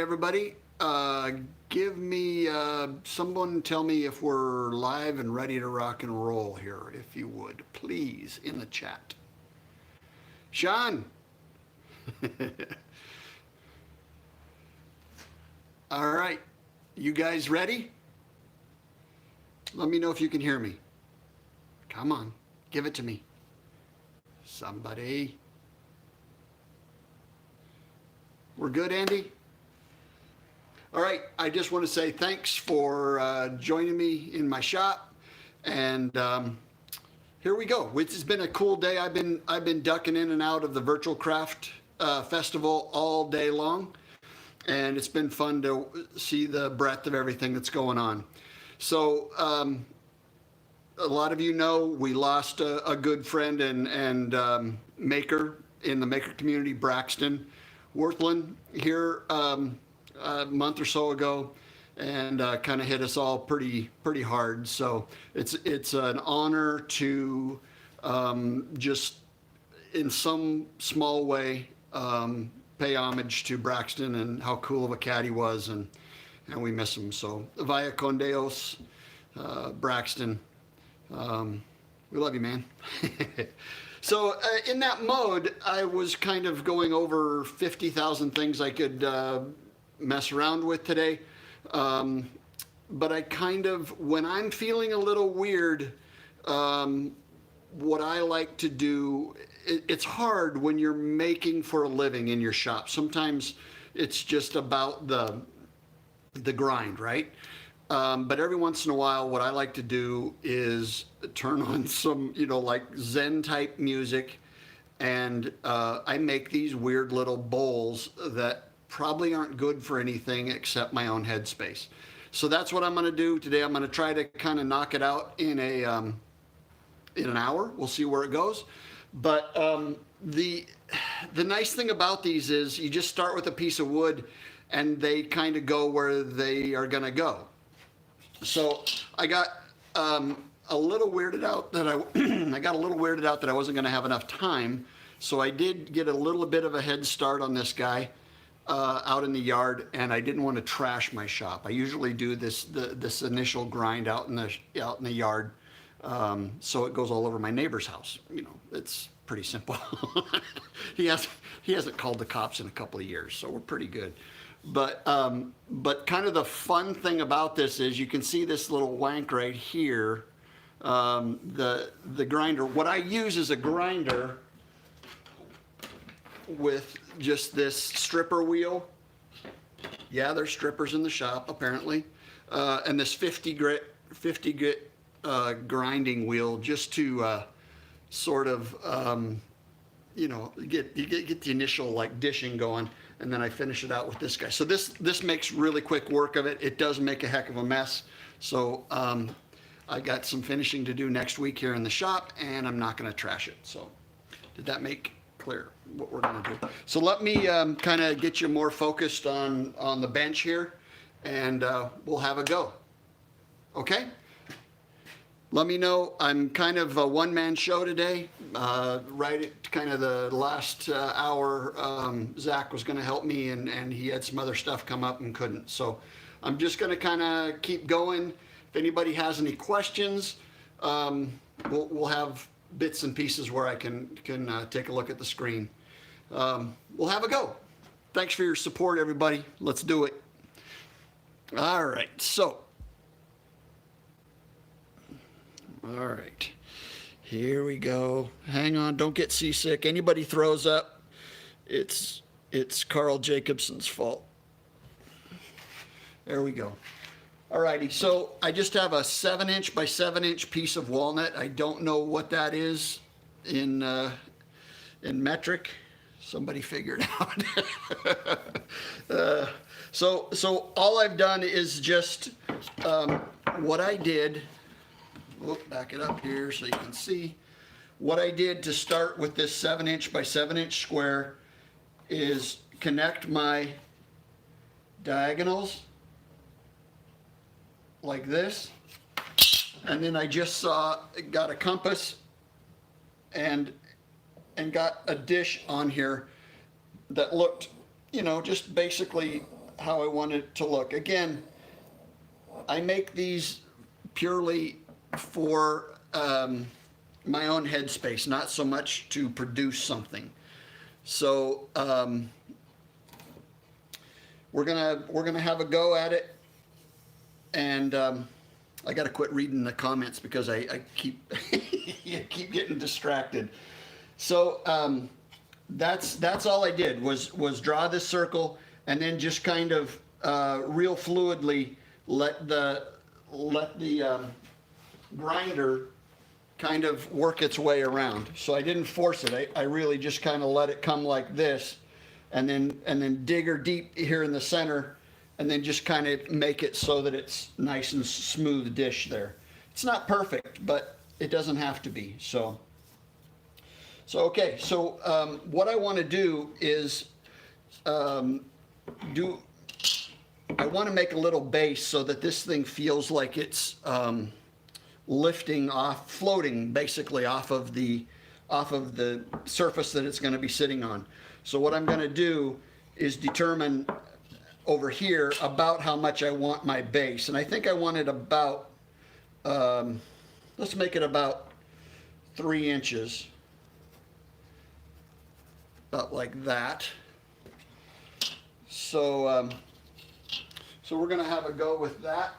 everybody. Give me, someone tell me if we're live and ready to rock and roll here, if you would, please, in the chat. Sean. All right. You guys ready? Let me know if you can hear me. Come on. Give it to me. Somebody. We're good, Andy? All right, I just want to say thanks for joining me in my shop, and here we go. It's been a cool day. I've been ducking in and out of the Virtual Craft Festival all day long, and it's been fun to see the breadth of everything that's going on. So a lot of you know we lost a good friend and maker in the maker community, Braxton Worthland, here a month or so ago, and kind of hit us all pretty hard. So it's an honor to just in some small way pay homage to Braxton and how cool of a cat he was, and we miss him. So via con Dios, Braxton, we love you, man. So in that mode, I was kind of going over 50,000 things I could mess around with today. But I kind of, when I'm feeling a little weird, what I like to do, it's hard when you're making for a living in your shop. Sometimes it's just about the grind, right? But every once in a while, what I like to do is turn on some, like Zen type music, and I make these weird little bowls that probably aren't good for anything except my own headspace. So that's what I'm going to do today. I'm going to try to kind of knock it out in an hour. We'll see where it goes. But the nice thing about these is you just start with a piece of wood, and they kind of go where they are going to go. So I got a little weirded out that I wasn't going to have enough time. So I did get a little bit of a head start on this guy out in the yard, and I didn't want to trash my shop. I usually do this initial grind out in the yard, so it goes all over my neighbor's house. It's pretty simple. He hasn't called the cops in a couple of years, so we're pretty good. But kind of the fun thing about this is you can see this little wank right here, the grinder. What I use is a grinder with just this stripper wheel. Yeah, there's strippers in the shop apparently, and this 50 grit grinding wheel just to sort of get the initial like dishing going. And then I finish it out with this guy. So this makes really quick work of it. It does make a heck of a mess. So I got some finishing to do next week here in the shop, and I'm not going to trash it. So did that make clear what we're going to do? So let me kind of get you more focused on the bench here, and we'll have a go. Okay? Let me know. I'm kind of a one-man show today. Right at kind of the last hour, Zach was going to help me, and he had some other stuff come up and couldn't. So I'm just going to kind of keep going. If anybody has any questions, we'll have bits and pieces where I can take a look at the screen. We'll have a go. Thanks for your support, everybody. Let's do it. All right. So. All right, here we go. Hang on, don't get seasick. Anybody throws up, it's Carl Jacobson's fault. There we go. All righty, so I just have a 7-inch by 7-inch piece of walnut. I don't know what that is in metric. Somebody figured out. So all I've done is just what I did. We'll back it up here so you can see. What I did to start with this 7-inch by 7-inch square is connect my diagonals like this, and then I just got a compass and got a dish on here that looked, just basically how I want it to look. Again, I make these purely for my own headspace, not so much to produce something. So we're gonna have a go at it, and I got to quit reading the comments because I keep keep getting distracted. So that's all I did was draw this circle and then just kind of real fluidly let the grinder kind of work its way around. So I didn't force it. I really just kind of let it come like this, and then dig her deep here in the center, and then just kind of make it so that it's nice and smooth dish there. It's not perfect, but it doesn't have to be. So okay. So what I want to do is I want to make a little base so that this thing feels like it's lifting off, floating basically off of the surface that it's going to be sitting on. So what I'm going to do is determine over here about how much I want my base, and I think I want it about let's make it about 3 inches, about like that. So so we're going to have a go with that.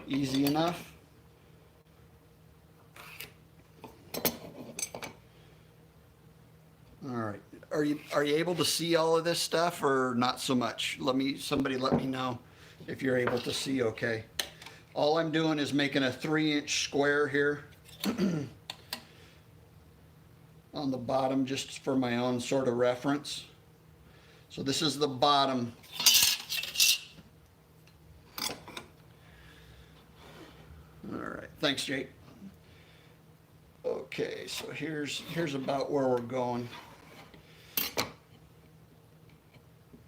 Easy enough. All right. Are you able to see all of this stuff or not so much? Somebody let me know if you're able to see okay. All I'm doing is making a 3-inch square here on the bottom just for my own sort of reference. So this is the bottom. All right, thanks, Jake. Okay, so here's about where we're going.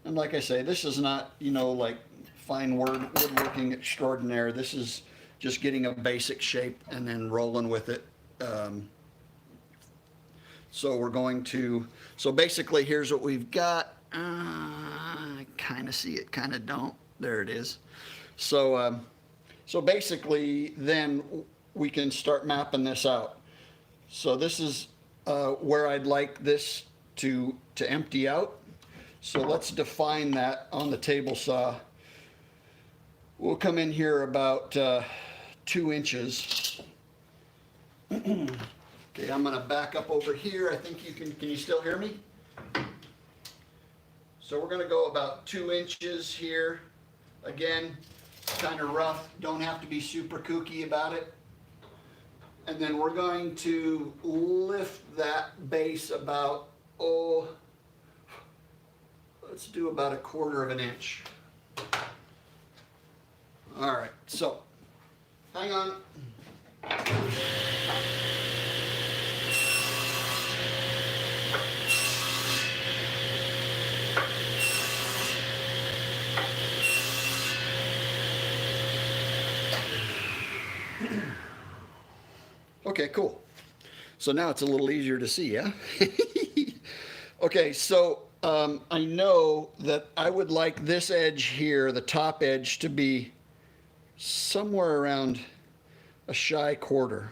And like I say, this is not, like fine woodworking extraordinaire. This is just getting a basic shape and then rolling with it. So we're going to, so basically here's what we've got. I kind of see it, kind of don't. There it is. So, so basically then we can start mapping this out. So this is where I'd like this to empty out. So let's define that on the table saw. We'll come in here about 2 inches. Okay, I'm gonna back up over here. I think you can you still hear me? So we're gonna go about 2 inches here. Again, kind of rough, don't have to be super kooky about it. And then we're going to lift that base about, let's do about 1/4 inch. All right, so hang on. Okay, cool. So now it's a little easier to see, yeah? Okay, so I know that I would like this edge here, the top edge, to be somewhere around a shy 1/4.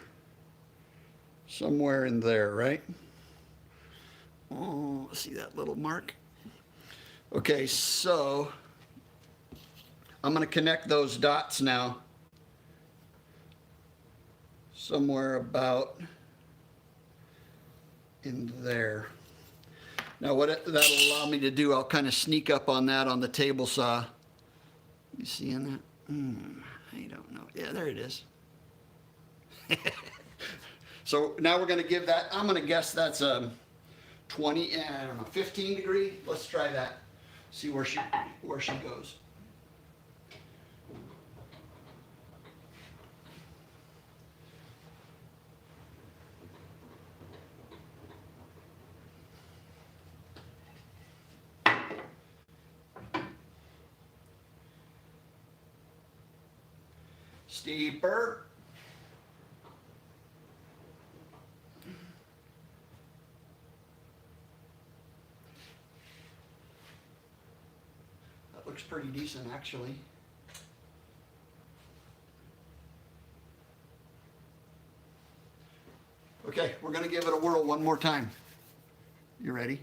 Somewhere in there, right? Oh, see that little mark? Okay, so I'm going to connect those dots now. Somewhere about in there. Now what that'll allow me to do, I'll kind of sneak up on that on the table saw. You seeing that? I don't know. Yeah, there it is. So now we're going to give that, I'm going to guess that's a 20, I don't know, 15 degree. Let's try that. See where she goes. Steeper. looks pretty decent, actually. Okay, we're going to give it a whirl one more time. You ready?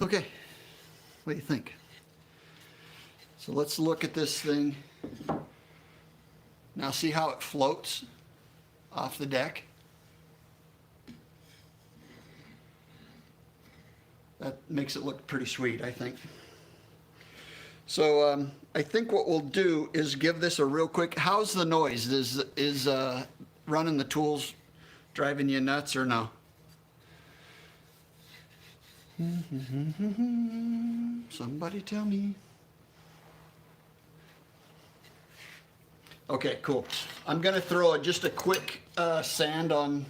Okay, what do you think? So let's look at this thing. Now see how it floats off the deck? That makes it look pretty sweet, I think. So I think what we'll do is give this a real quick, how's the noise? Is running the tools driving you nuts or no? Somebody tell me. Okay, cool. I'm gonna throw just a quick sand on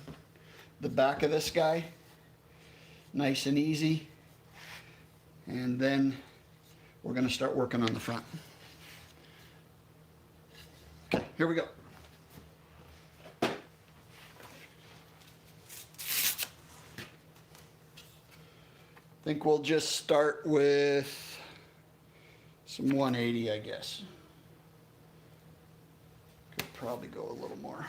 the back of this guy. Nice and easy. And then we're gonna start working on the front. Okay, here we go. I think we'll just start with some 180, I guess. Could probably go a little more.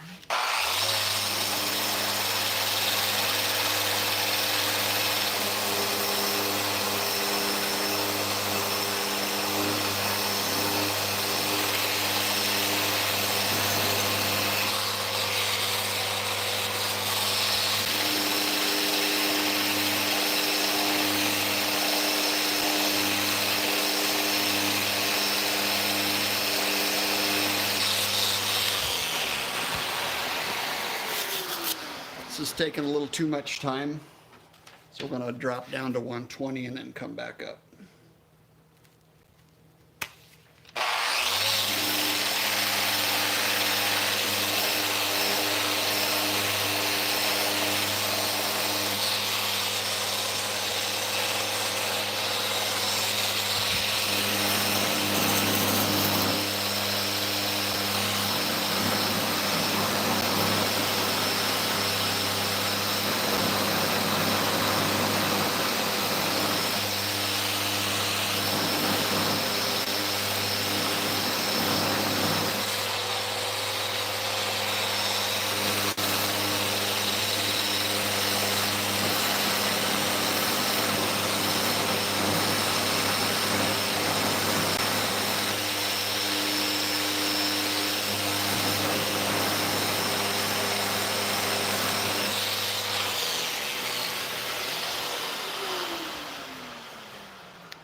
This is taking a little too much time, so we're going to drop down to 120 and then come back up.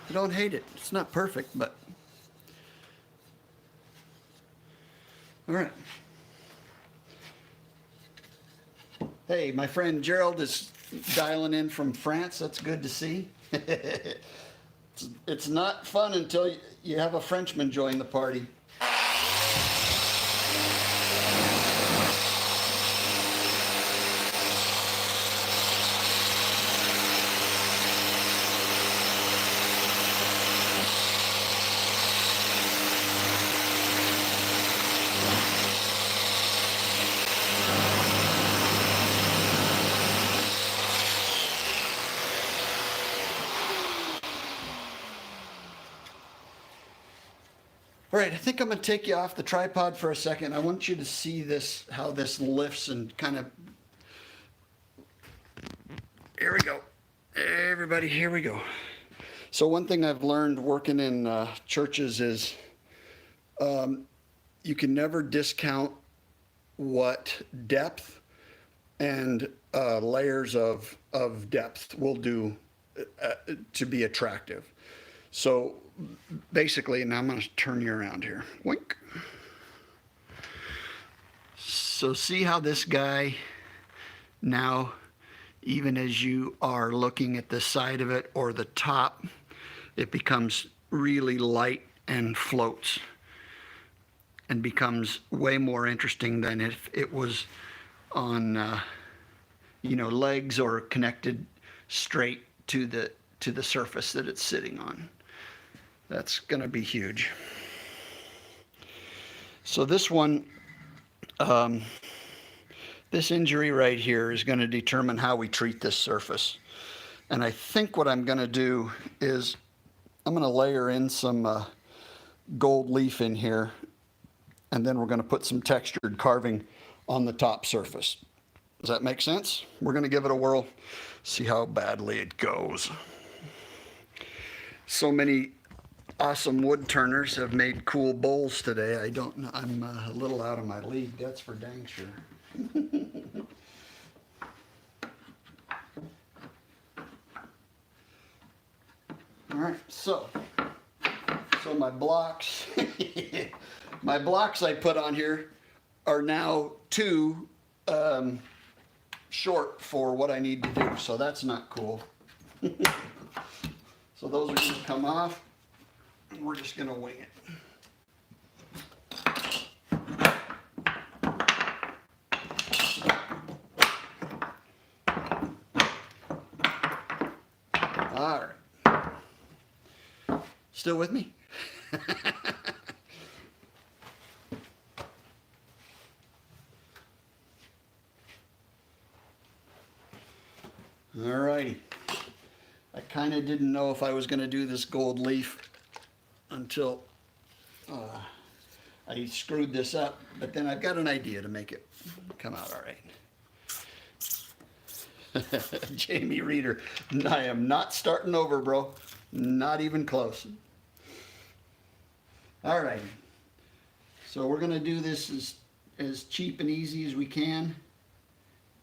I don't hate it. It's not perfect, but all right. Hey, my friend Gerald is dialing in from France. That's good to see. It's not fun until you have a Frenchman join the party. All right, I think I'm going to take you off the tripod for a second. I want you to see this, how this lifts and kind of, here we go. Everybody, here we go. So one thing I've learned working in churches is you can never discount what depth and layers of depth will do to be attractive. So basically, and I'm going to turn you around here. Wink. So see how this guy now, even as you are looking at the side of it or the top, it becomes really light and floats and becomes way more interesting than if it was on legs or connected straight to the surface that it's sitting on. That's going to be huge. So this one, this injury right here is going to determine how we treat this surface. And I think what I'm going to do is I'm going to layer in some gold leaf in here, and then we're going to put some textured carving on the top surface. Does that make sense? We're going to give it a whirl, see how badly it goes. So many awesome wood turners have made cool bowls today. I don't know, I'm a little out of my league, that's for dang sure. All right, so my blocks, my blocks I put on here are now too short for what I need to do, so that's not cool. So those are going to come off. We're just going to wing it. All right. Still with me? All righty. I kind of didn't know if I was going to do this gold leaf until I screwed this up, but then I've got an idea to make it come out all right. Jamie Reeder, I am not starting over, bro. Not even close. All right. So we're going to do this as cheap and easy as we can.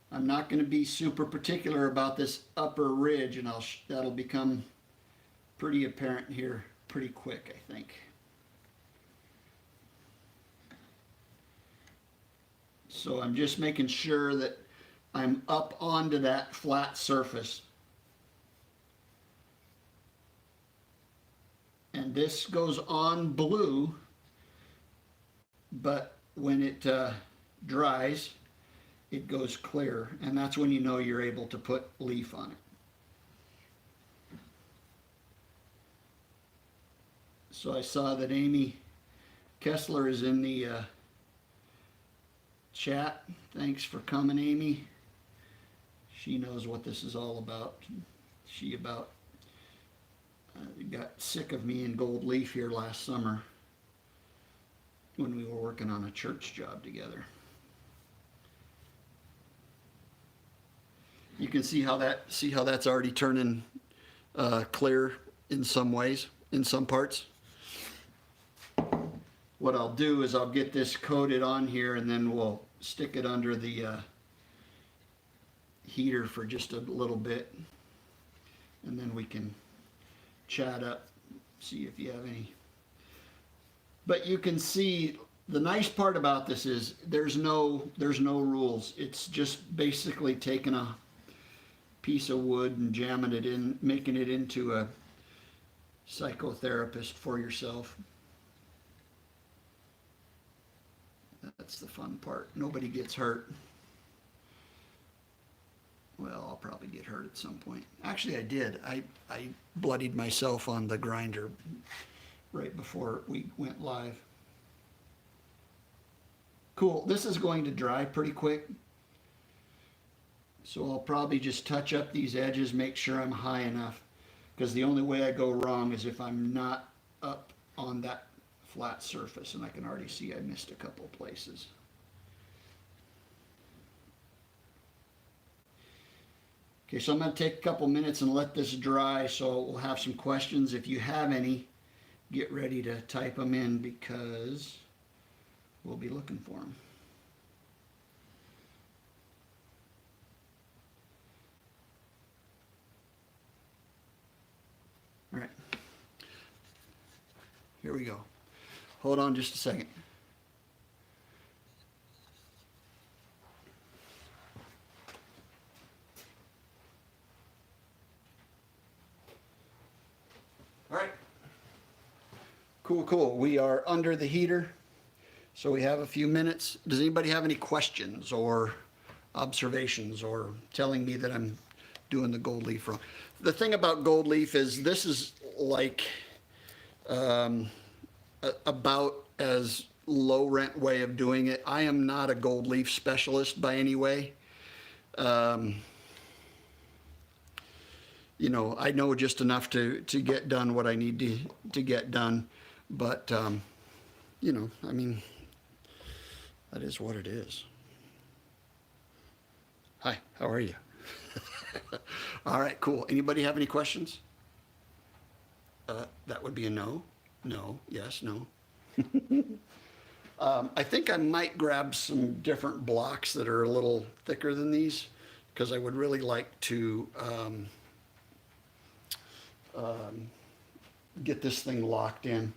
I'm not going to be super particular about this upper ridge, and that'll become pretty apparent here pretty quick, I think. So I'm just making sure that I'm up onto that flat surface. And this goes on blue, but when it dries, it goes clear, and that's when you know you're able to put leaf on it. So I saw that Amy Kessler is in the chat. Thanks for coming, Amy. She knows what this is all about. She got sick of me in gold leaf here last summer when we were working on a church job together. You can see how that's already turning clear in some ways, in some parts. What I'll do is I'll get this coated on here, and then we'll stick it under the heater for just a little bit, and then we can chat up, see if you have any. But you can see the nice part about this is there's no rules. It's just basically taking a piece of wood and jamming it in, making it into a psychotherapist for yourself. That's the fun part. Nobody gets hurt. Well, I'll probably get hurt at some point. Actually, I did. I bloodied myself on the grinder right before we went live. Cool. This is going to dry pretty quick. So I'll probably just touch up these edges, make sure I'm high enough, because the only way I go wrong is if I'm not up on that flat surface, and I can already see I missed a couple of places. Okay, so I'm going to take a couple minutes and let this dry, so we'll have some questions. If you have any, get ready to type them in because we'll be looking for them. All right, here we go. Hold on just a second. All right. Cool, cool. We are under the heater, so we have a few minutes. Does anybody have any questions or observations or telling me that I'm doing the gold leaf wrong? The thing about gold leaf is this is like about as low rent way of doing it. I am not a gold leaf specialist by any way. You know, I know just enough to get done what I need to get done. But, you know, I mean, that is what it is. Hi, how are you? All right, cool. Anybody have any questions? That would be a no. No, yes, no. I think I might grab some different blocks that are a little thicker than these because I would really like to get this thing locked in.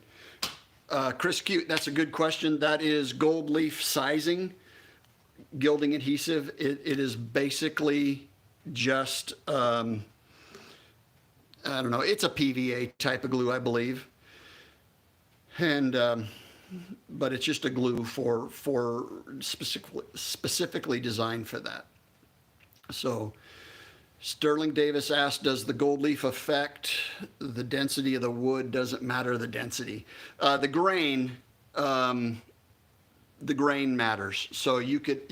Chris Cute, that's a good question. That is gold leaf sizing, gilding adhesive. It is basically just, I don't know, it's a PVA type of glue, I believe. And, but it's just a glue for specifically designed for that. So Sterling Davis asked, does the gold leaf affect the density of the wood? Doesn't matter the density. The grain matters. So you could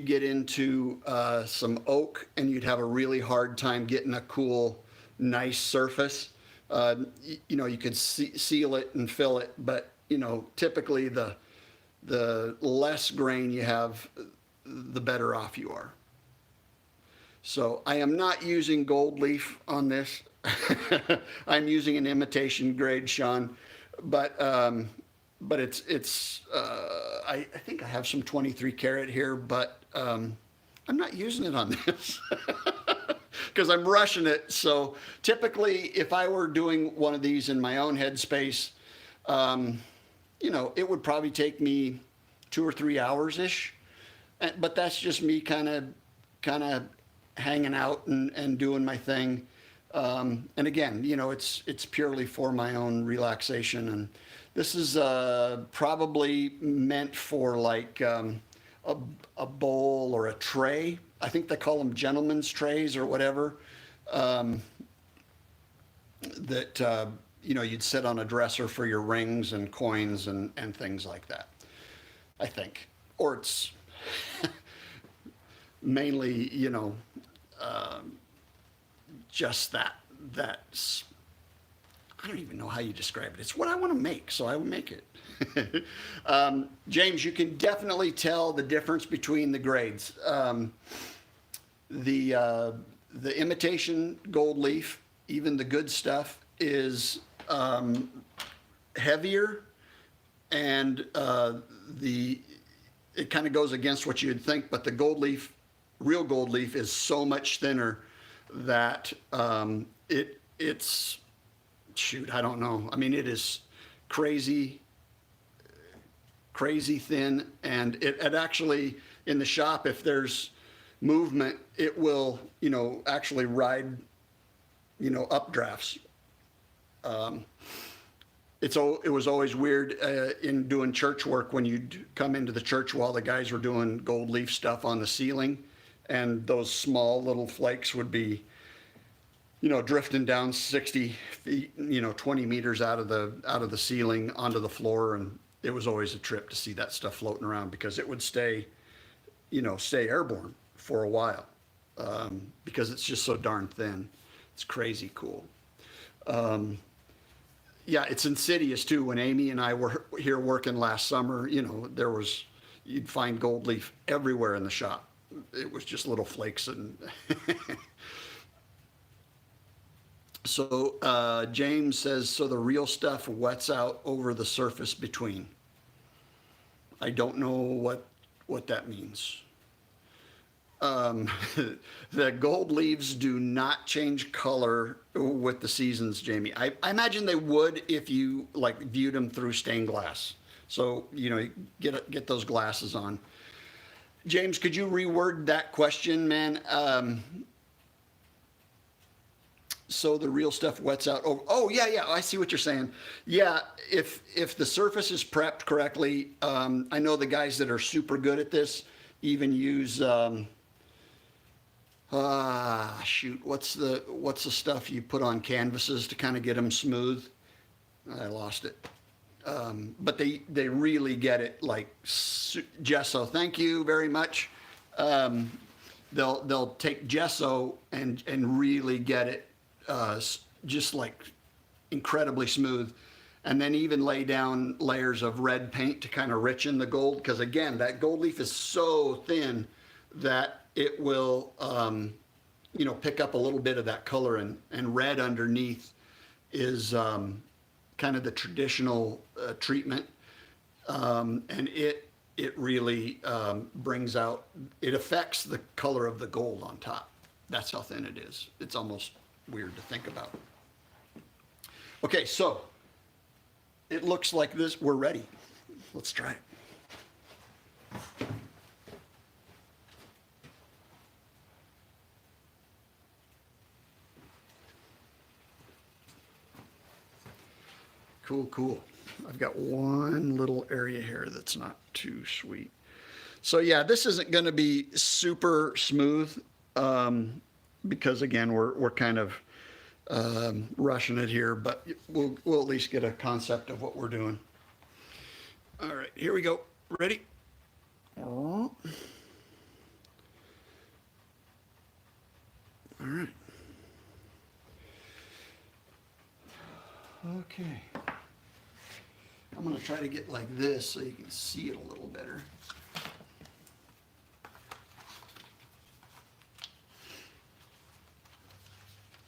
get into some oak and you'd have a really hard time getting a cool, nice surface. You know, you could seal it and fill it, but you know, typically the less grain you have, the better off you are. So I am not using gold leaf on this. I'm using an imitation grade, Sean, but it's I think I have some 23 karat here, but I'm not using it on this because I'm rushing it. So typically, if I were doing one of these in my own headspace, you know, it would probably take me 2 or 3 hours ish, but that's just me kind of hanging out and doing my thing. And again, you know, it's purely for my own relaxation. And this is probably meant for like a bowl or a tray. I think they call them gentlemen's trays or whatever. That, you know, you'd sit on a dresser for your rings and coins and things like that, I think. Or it's mainly, you know, just that's, I don't even know how you describe it. It's what I want to make, so I will make it. James, you can definitely tell the difference between the grades. The imitation gold leaf, even the good stuff, is heavier, and it kind of goes against what you'd think, but the gold leaf, real gold leaf, is so much thinner that it's, shoot, I don't know. I mean, it is crazy thin, and it actually, in the shop, if there's movement, it will, you know, actually ride, you know, updrafts. It was always weird in doing church work when you'd come into the church while the guys were doing gold leaf stuff on the ceiling, and those small little flakes would be, you know, drifting down 60 feet, you know, 20 meters out of the ceiling onto the floor, and it was always a trip to see that stuff floating around because it would stay airborne for a while because it's just so darn thin. It's crazy cool. Yeah, it's insidious too. When Amy and I were here working last summer, you'd find gold leaf everywhere in the shop. It was just little flakes and so James says, so the real stuff wets out over the surface between. I don't know what that means. Um, the gold leaves do not change color with the seasons, Jamie. I imagine they would if you like viewed them through stained glass. So, get those glasses on. James, could you reword that question, man? So the real stuff wets out. Oh, yeah, I see what you're saying. Yeah, if the surface is prepped correctly, I know the guys that are super good at this even use shoot, what's the stuff you put on canvases to kind of get them smooth? I lost it. But they really get it like gesso. Thank you very much. They'll take gesso and really get it just like incredibly smooth, and then even lay down layers of red paint to kind of richen the gold, because again, that gold leaf is so thin that it will pick up a little bit of that color, and red underneath is kind of the traditional treatment, and it really brings out, it affects the color of the gold on top. That's how thin it is. It's almost weird to think about. Okay, so it looks like this. We're ready. Let's try it. Cool. I've got one little area here that's not too sweet. So yeah, this isn't going to be super smooth because again, we're kind of rushing it here, but we'll at least get a concept of what we're doing. All right, here we go. Ready? All right. Okay. I'm going to try to get like this so you can see it a little better.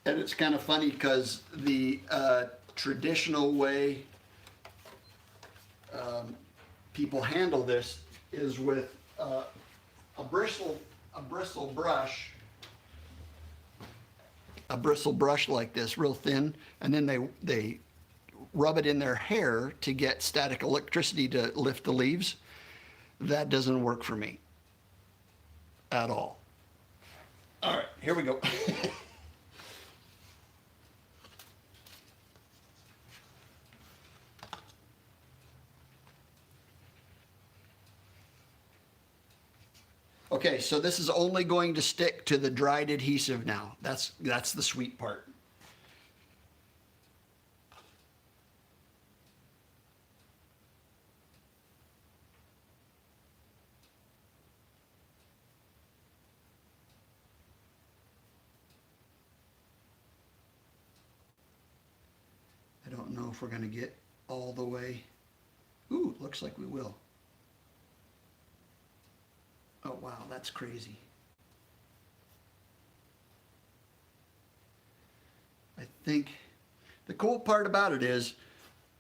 And it's kind of funny because the traditional way people handle this is with a bristle brush, like this, real thin, and then they rub it in their hair to get static electricity to lift the leaves. That doesn't work for me at all. All right, here we go. Okay, so this is only going to stick to the dried adhesive now. That's the sweet part. I don't know if we're going to get all the way. Ooh, looks like we will. Oh, wow, that's crazy. I think the cool part about it is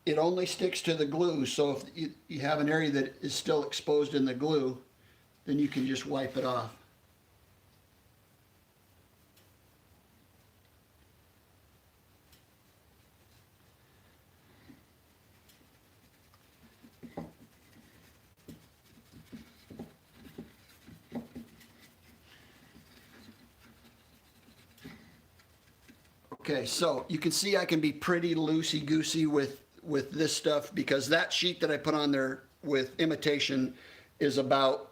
it only sticks to the glue. So if you have an area that is still exposed in the glue, then you can just wipe it off. Okay, so you can see I can be pretty loosey-goosey with this stuff because that sheet that I put on there with imitation is about,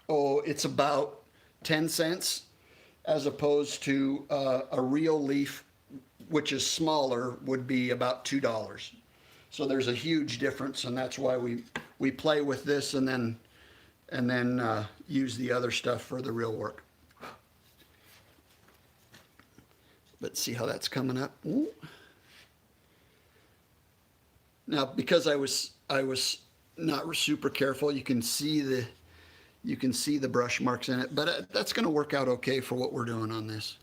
it's about 10 cents as opposed to a real leaf, which is smaller, would be about $2. So there's a huge difference, and that's why we play with this and then use the other stuff for the real work. Let's see how that's coming up. Ooh. Now, because I was not super careful, you can see the brush marks in it, but that's going to work out okay for what we're doing on this.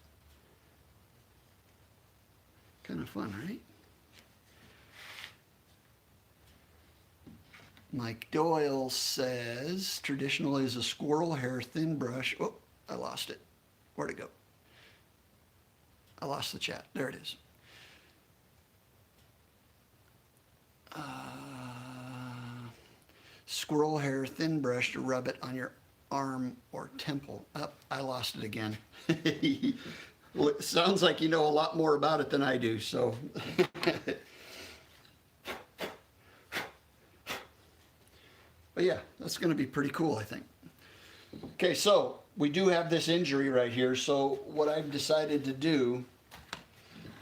Kind of fun, right? Mike Doyle says, traditional is a squirrel hair thin brush. Oh, I lost it. Where'd it go? I lost the chat. There it is. Squirrel hair thin brush to rub it on your arm or temple. Up, I lost it again. Well, it sounds like you know a lot more about it than I do, so. But yeah, that's going to be pretty cool, I think. Okay, so we do have this injury right here. So what I've decided to do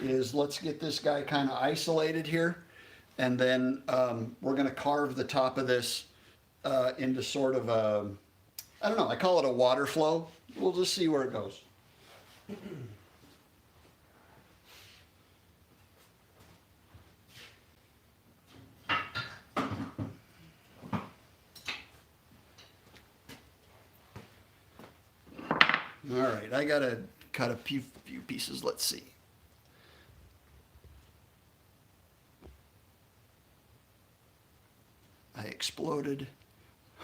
is let's get this guy kind of isolated here. And then we're going to carve the top of this into sort of a, I don't know, I call it a water flow. We'll just see where it goes. All right, I gotta cut a few pieces. Let's see. I exploded.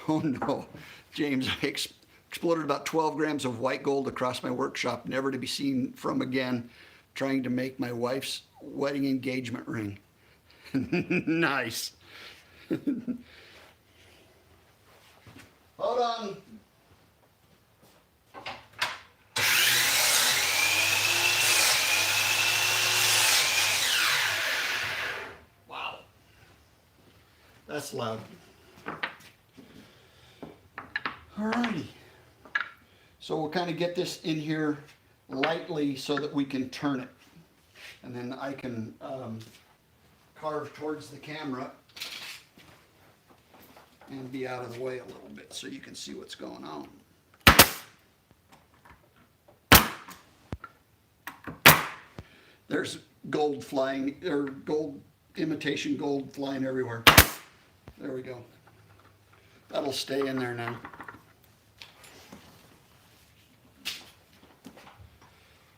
Oh no, James, I exploded about 12 grams of white gold across my workshop, never to be seen from again, trying to make my wife's wedding engagement ring. Nice. Hold on. Wow. That's loud. Alrighty. So we'll kind of get this in here lightly so that we can turn it. And then I can carve towards the camera and be out of the way a little bit so you can see what's going on. There's gold flying, or gold, imitation gold flying everywhere. There we go. That'll stay in there now.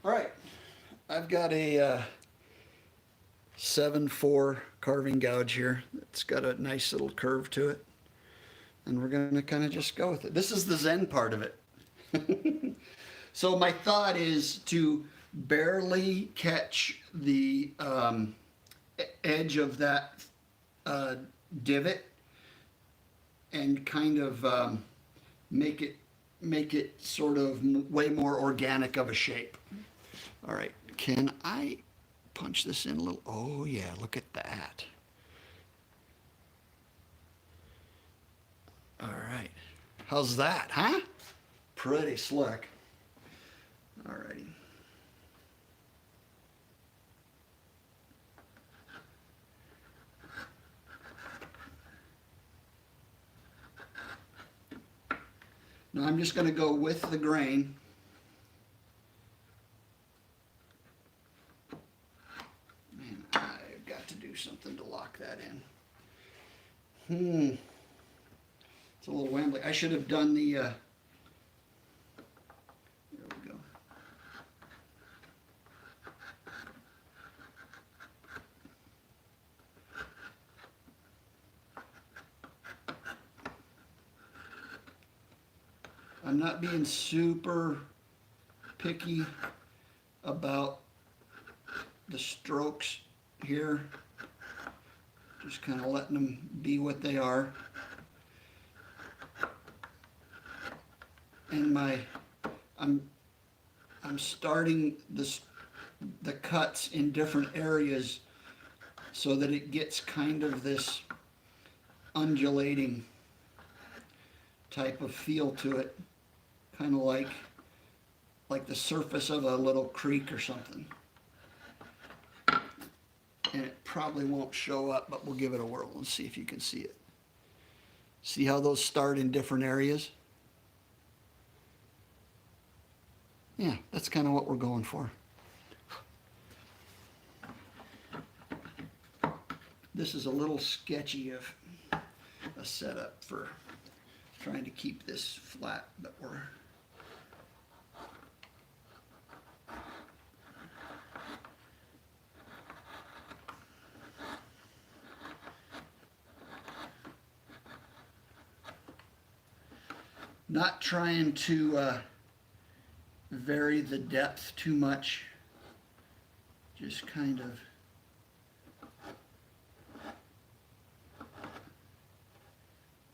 All right, I've got a 7/4 carving gouge here. It's got a nice little curve to it. And we're gonna kind of just go with it. This is the Zen part of it. So my thought is to barely catch the edge of that divot and kind of make it sort of way more organic of a shape. All right, can I punch this in a little? Oh yeah, look at that. All right, how's that, huh? Pretty slick. All righty. Now I'm just going to go with the grain. Man, I've got to do something to lock that in. It's a little wambly. I should have done the, there we go. I'm not being super picky about the strokes here. Just kind of letting them be what they are. And I'm starting the cuts in different areas so that it gets kind of this undulating type of feel to it, kind of like the surface of a little creek or something. And it probably won't show up, but we'll give it a whirl and see if you can see it. See how those start in different areas? Yeah, that's kind of what we're going for. this is a little sketchy of a setup for trying to keep this flat, but we're not trying to vary the depth too much, just kind of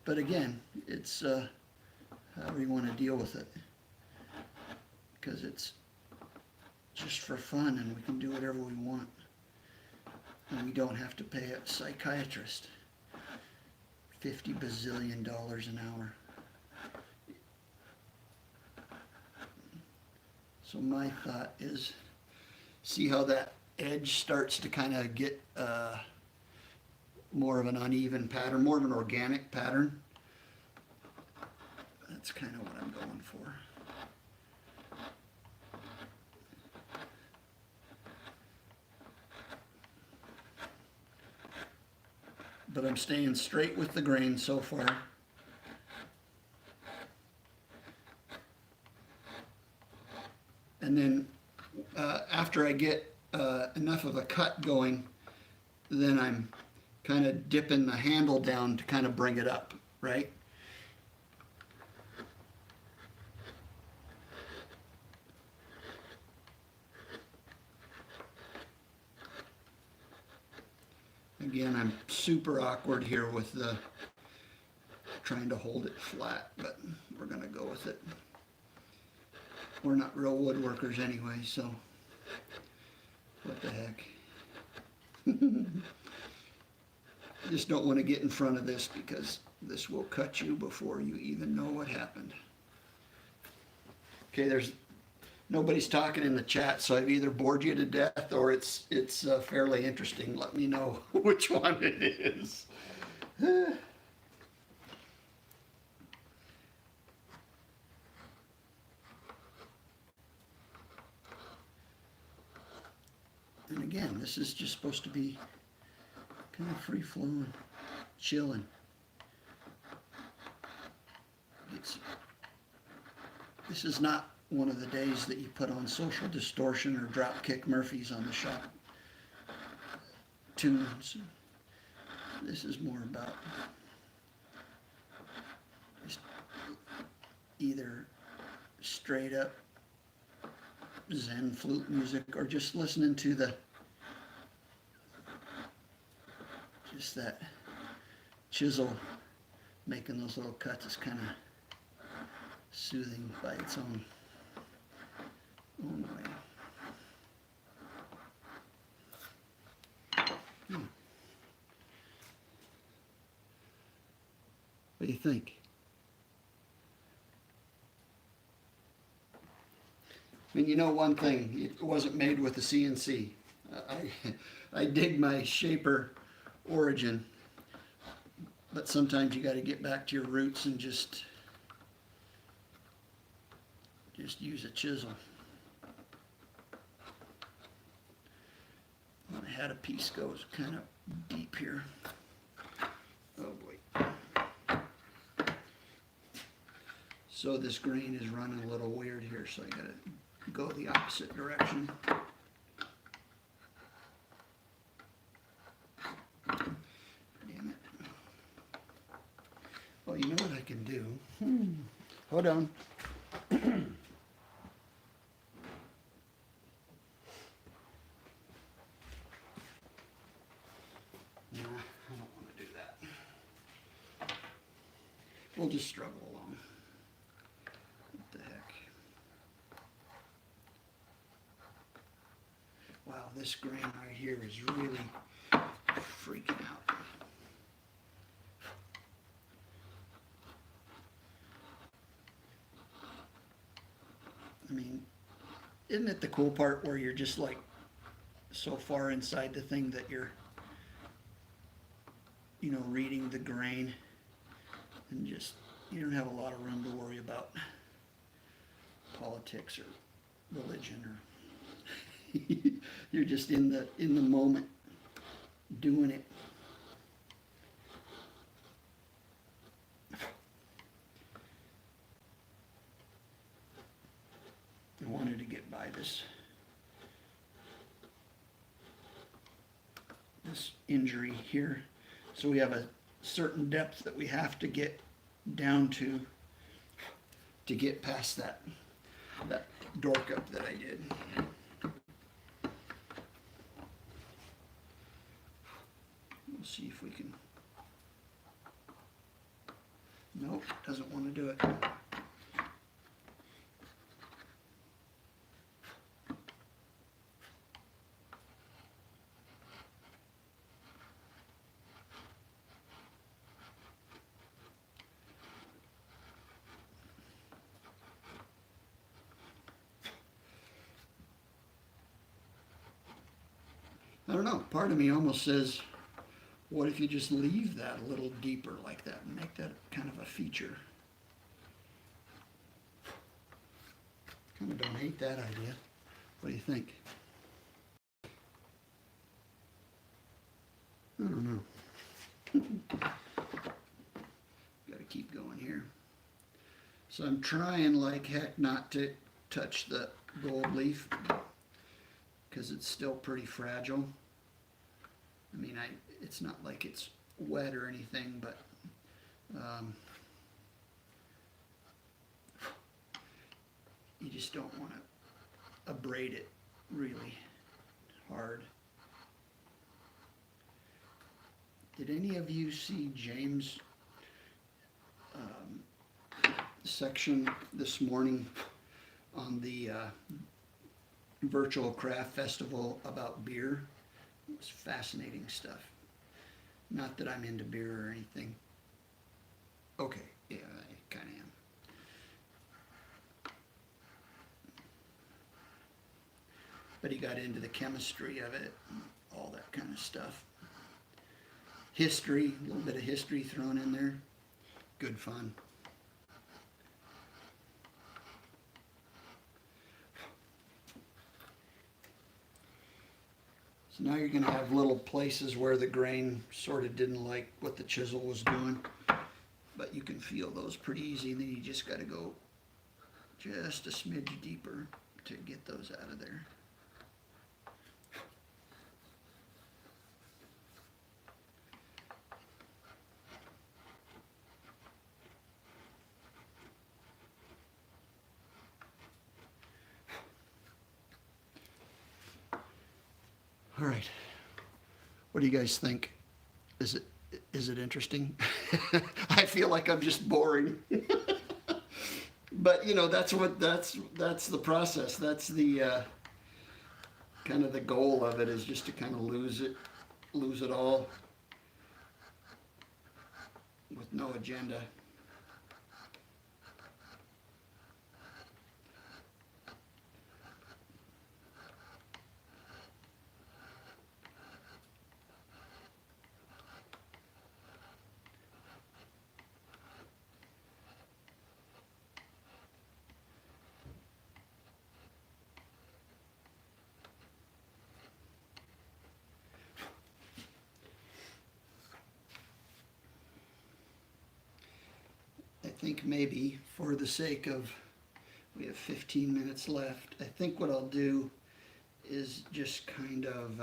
but again, it's however you want to deal with it, because it's just for fun and we can do whatever we want, and we don't have to pay a psychiatrist $50 bazillion an hour. So my thought is, see how that edge starts to kind of get more of an uneven pattern, more of an organic pattern. That's kind of what I'm going for. But I'm staying straight with the grain so far. And then after I get enough of a cut going, then I'm kind of dipping the handle down to kind of bring it up, right? Again, I'm super awkward here with the trying to hold it flat, but we're gonna go with it. We're not real woodworkers anyway, so what the heck. I just don't want to get in front of this because this will cut you before you even know what happened. Okay, there's nobody's talking in the chat, so I've either bored you to death or it's fairly interesting. Let me know which one it is. And again, this is just supposed to be kind of free flowing, chilling. This is not one of the days that you put on Social Distortion or Dropkick Murphys on the shop tunes. This is more about just either straight up Zen flute music or just listening to just that chisel making those little cuts is kind of soothing by its own way. What do you think? I mean, you know one thing, it wasn't made with a CNC. I dig my shaper origin, but sometimes you got to get back to your roots and just use a chisel. I had a piece goes kind of deep here. Oh boy. So this grain is running a little weird here, so I gotta go the opposite direction. Damn it. Well, you know what I can do? Hold on. Nah, I don't want to do that. We'll just struggle along. What the heck? Wow, this grain right here is really freaking out. I mean, isn't it the cool part where you're just like so far inside the thing that you're, you know, reading the grain and just, you don't have a lot of room to worry about politics or religion or you're just in the moment doing it. I wanted to get by this injury here. So we have a certain depth that we have to get down to get past that dork up that I did. We'll see if we can. Nope, doesn't want to do it. I don't know, part of me almost says, what if you just leave that a little deeper like that and make that kind of a feature? Kind of don't hate that idea. What do you think? I don't know. Got to keep going here. So I'm trying like heck not to touch the gold leaf because it's still pretty fragile. I mean, it's not like it's wet or anything, but you just don't want to abrade it really hard. Did any of you see James' section this morning on the virtual craft festival about beer? It was fascinating stuff. Not that I'm into beer or anything. Okay, yeah, I kind of am. But he got into the chemistry of it, and all that kind of stuff. History, a little bit of history thrown in there. Good fun. So now you're going to have little places where the grain sort of didn't like what the chisel was doing, but you can feel those pretty easy, and then you just got to go just a smidge deeper to get those out of there. All right. What do you guys think? Is it interesting? I feel like I'm just boring. But you know, that's the process. That's the kind of the goal of it, is just to kind of lose it all with no agenda. I think maybe for the sake of, we have 15 minutes left, I think what I'll do is just kind of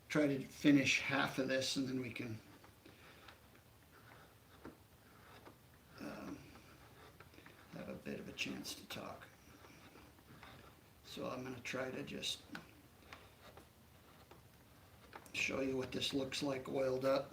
try to finish half of this, and then we can have a bit of a chance to talk. So I'm going to try to just show you what this looks like oiled up.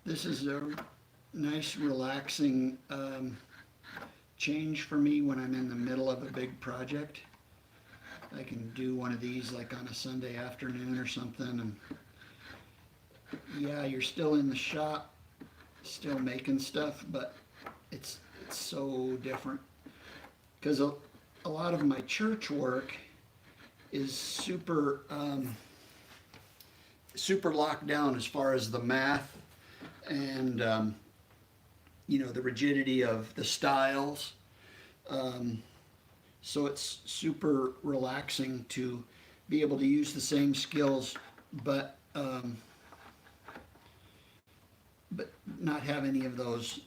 This is a nice relaxing change for me when I'm in the middle of a big project. I can do one of these like on a Sunday afternoon or something, and yeah, you're still in the shop, still making stuff, but it's so different, because a lot of my church work is super super locked down as far as the math and the rigidity of the styles. So it's super relaxing to be able to use the same skills, but not have any of those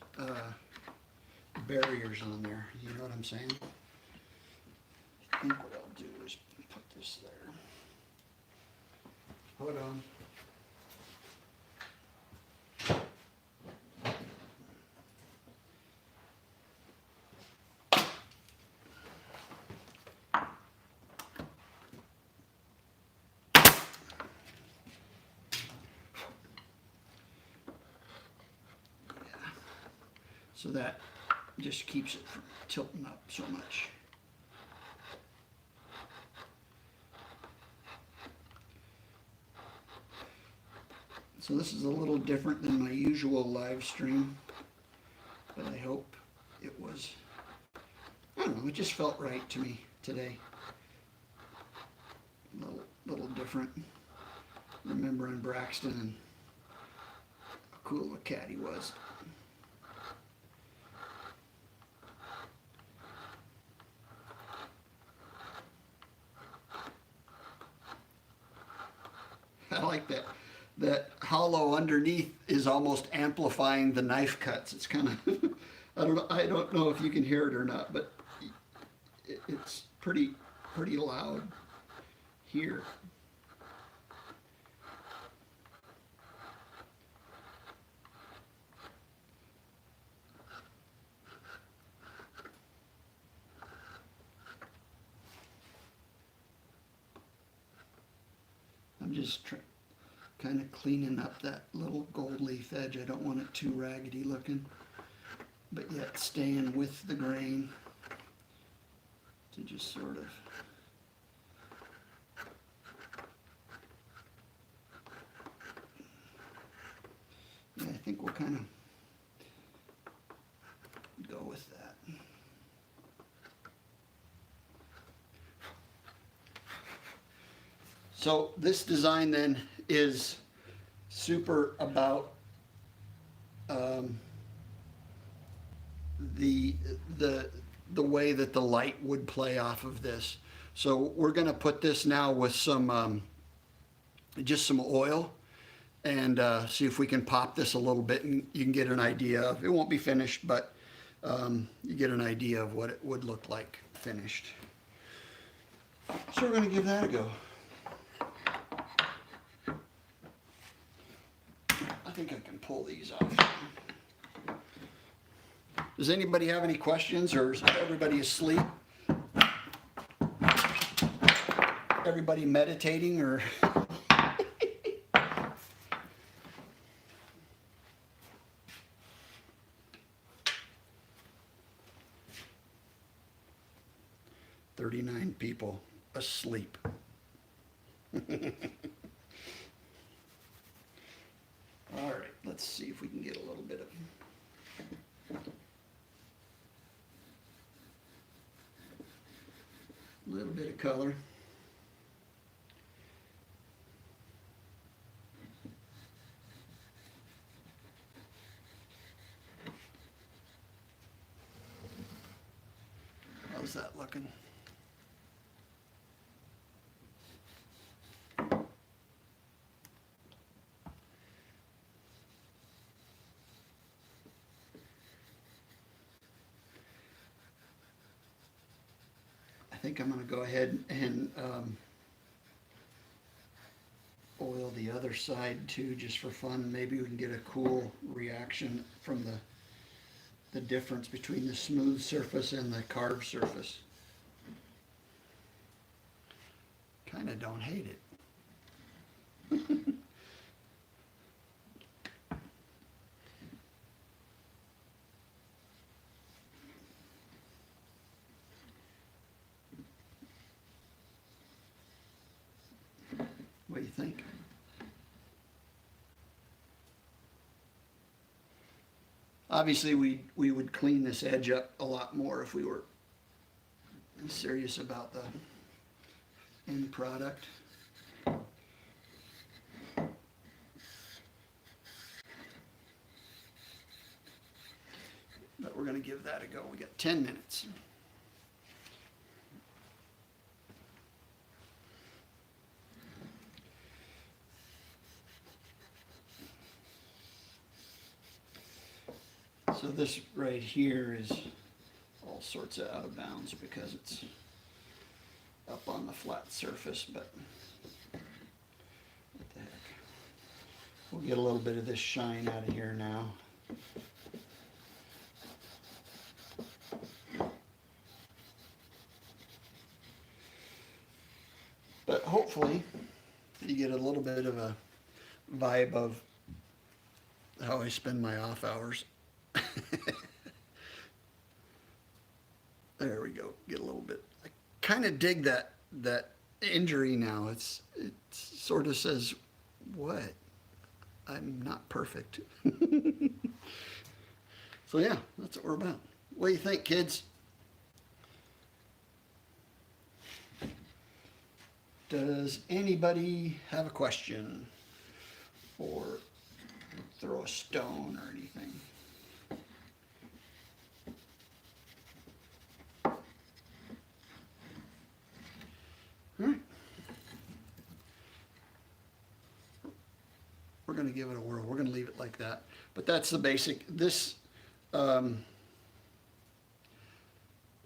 barriers on there. You know what I'm saying? I think what I'll do is put this there. Hold on. So that just keeps it from tilting up so much. So this is a little different than my usual live stream, but I hope it was, I don't know, it just felt right to me today. A little different. Remembering Braxton and how cool a cat he was. I like that. That hollow underneath is almost amplifying the knife cuts. It's kind of, I don't know if you can hear it or not, but it's pretty loud here. I'm just kind of cleaning up that little gold leaf edge. I don't want it too raggedy looking, but yet staying with the grain to just sort of yeah, I think we'll kind of go with that. So this design then is super about the way that the light would play off of this. So we're going to put this now with some just some oil and see if we can pop this a little bit, and you can get an idea of, it won't be finished, but you get an idea of what it would look like finished. So we're going to give that a go. I think I can pull these off. Does anybody have any questions, or is everybody asleep? Everybody meditating, or? "39 people asleep." All right, let's see if we can get a little bit of color. How's that looking? I think I'm going to go ahead and oil the other side too, just for fun. Maybe we can get a cool reaction from the difference between the smooth surface and the carved surface. Kind of don't hate it. What do you think? Obviously, we would clean this edge up a lot more if we were serious about the end product. but we're going to give that a go. We got 10 minutes. So this right here is all sorts of out of bounds because it's up on the flat surface, but what the heck. We'll get a little bit of this shine out of here now. But hopefully you get a little bit of a vibe of how I spend my off hours. There we go. Get a little bit. I kind of dig that injury now. It sort of says, what? I'm not perfect. So yeah, that's what we're about. What do you think, kids? Does anybody have a question or throw a stone or anything? All right. We're going to give it a whirl. We're going to leave it like that. But that's the basic. This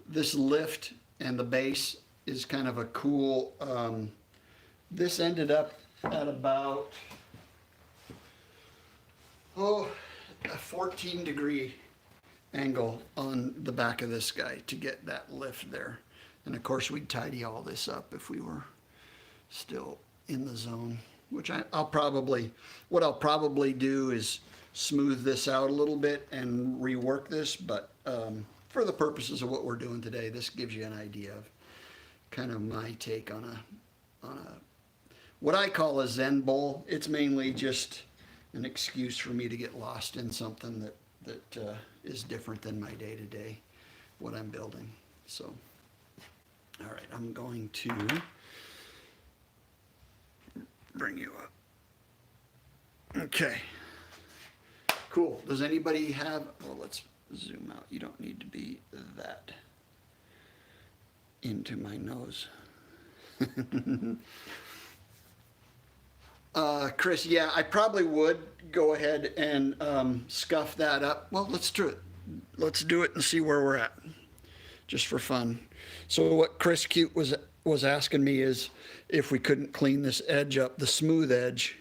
this lift and the base is kind of a cool. This ended up at about a 14-degree angle on the back of this guy to get that lift there. And of course, we'd tidy all this up if we were still in the zone, which what I'll probably do is smooth this out a little bit and rework this, but for the purposes of what we're doing today, this gives you an idea of kind of my take on a what I call a Zen bowl. It's mainly just an excuse for me to get lost in something that is different than my day-to-day, what I'm building. So, all right, I'm going to bring you up. Okay, cool. Does anybody have, well, let's zoom out. You don't need to be that into my nose. Chris, yeah, I probably would go ahead and scuff that up. Well, let's do it. Let's do it and see where we're at, just for fun. So what Chris Cute was asking me is if we couldn't clean this edge up, the smooth edge,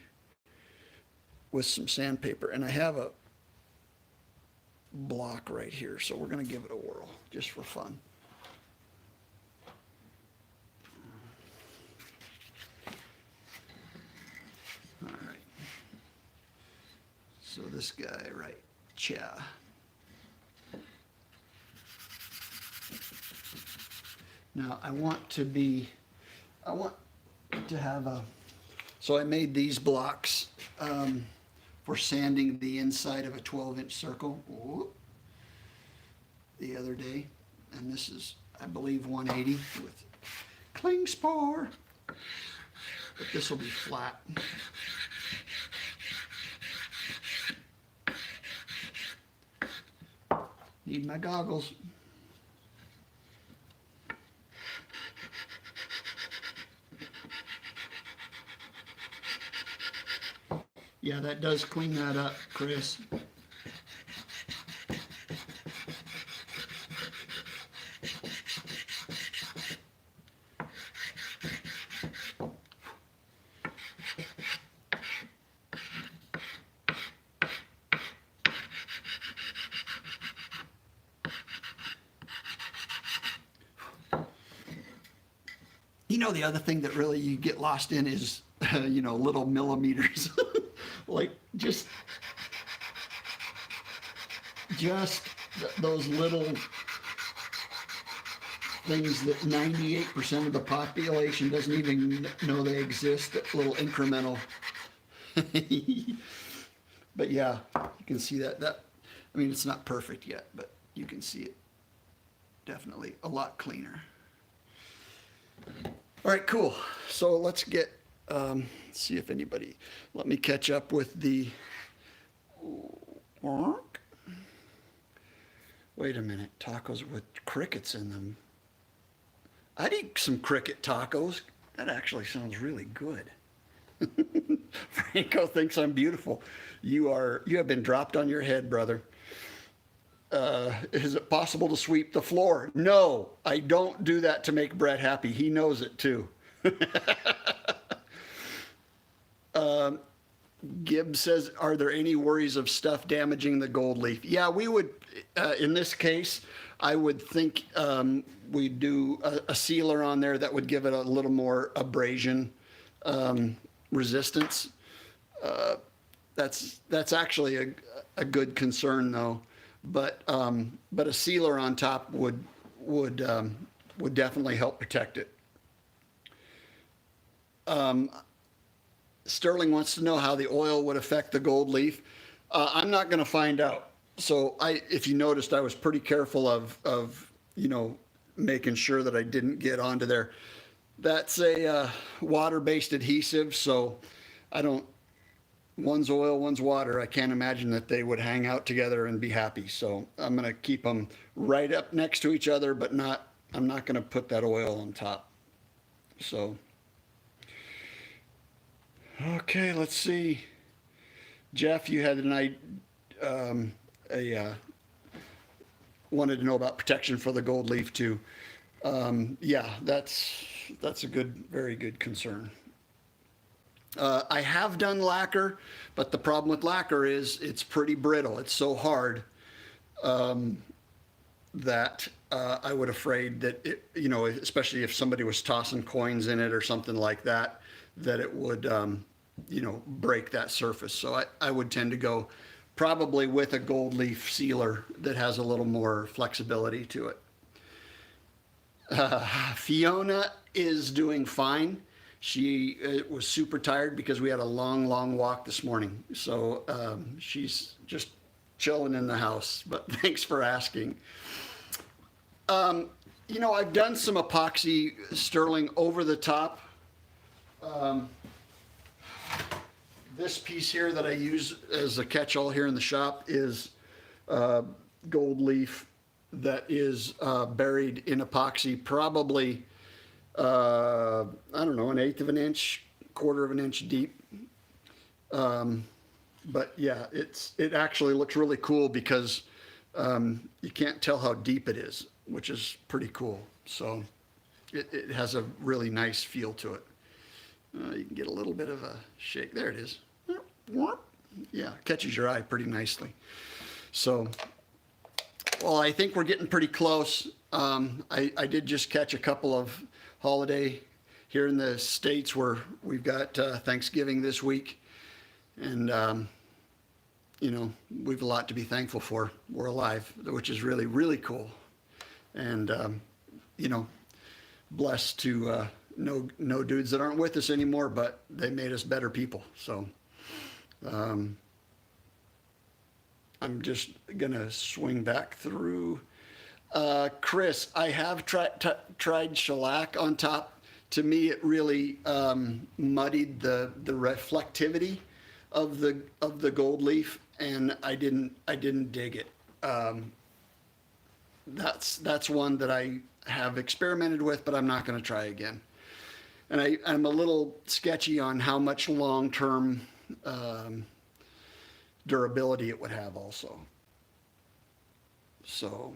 with some sandpaper. And I have a block right here, so we're going to give it a whirl, just for fun. All right. So this guy, right, Cha. Now I want to have so I made these blocks for sanding the inside of a 12-inch circle the other day. And this is, I believe, 180 with Klingspor. But this will be flat. Need my goggles. Yeah, that does clean that up, Chris. You know, the other thing that really you get lost in is, you know, little millimeters. Like just those little things that 98% of the population doesn't even know they exist, that little incremental. But yeah, you can see that. I mean, it's not perfect yet, but you can see it definitely a lot cleaner. All right, cool. So let's get, see if anybody, let me catch up with the, Wait a minute, tacos with crickets in them. I'd eat some cricket tacos. That actually sounds really good. Franco thinks I'm beautiful. You have been dropped on your head, brother. Is it possible to sweep the floor? No, I don't do that to make Brett happy. He knows it too. Gibbs says, are there any worries of stuff damaging the gold leaf? Yeah, we would, in this case, I would think we'd do a sealer on there that would give it a little more abrasion resistance. That's actually a good concern though, but a sealer on top would definitely help protect it. Sterling wants to know how the oil would affect the gold leaf. I'm not going to find out. So if you noticed, I was pretty careful of making sure that I didn't get onto there. That's a water-based adhesive, so one's oil, one's water. I can't imagine that they would hang out together and be happy. So I'm going to keep them right up next to each other, but I'm not going to put that oil on top. So, okay, let's see. Jeff, you had wanted to know about protection for the gold leaf too. Yeah, that's a very good concern. I have done lacquer, but the problem with lacquer is it's pretty brittle. It's so hard that I would afraid that especially if somebody was tossing coins in it or something like that, that it would break that surface. So I would tend to go probably with a gold leaf sealer that has a little more flexibility to it. Fiona is doing fine. She was super tired because we had a long walk this morning. So she's just chilling in the house, but thanks for asking. I've done some epoxy, Sterling, over the top. This piece here that I use as a catch-all here in the shop is gold leaf that is buried in epoxy, probably, I don't know, 1/8 of an inch, 1/4 of an inch deep. But yeah, it actually looks really cool because you can't tell how deep it is, which is pretty cool. So it has a really nice feel to it. You can get a little bit of a shake. There it is. Yeah, catches your eye pretty nicely. So, well, I think we're getting pretty close. I did just catch a couple of holiday here in the States where we've got Thanksgiving this week. And, we've a lot to be thankful for. We're alive, which is really, really cool. And, blessed to know dudes that aren't with us anymore, but they made us better people. So I'm just going to swing back through. Chris, I have tried shellac on top. To me, it really muddied the reflectivity of the gold leaf, and I didn't dig it. That's one that I have experimented with, but I'm not going to try again. And I'm a little sketchy on how much long-term durability it would have also. So,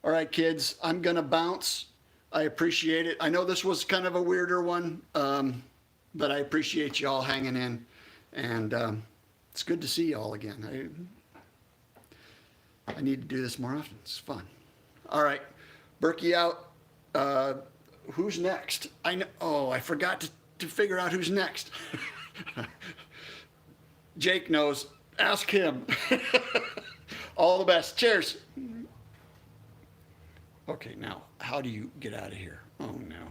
all right, kids, I'm going to bounce. I appreciate it. I know this was kind of a weirder one, but I appreciate you all hanging in. And it's good to see you all again. I need to do this more often. It's fun. All right, Berkey out. Who's next? I forgot to figure out who's next. Jake knows. Ask him. All the best. Cheers. Okay, now, how do you get out of here? Oh, no.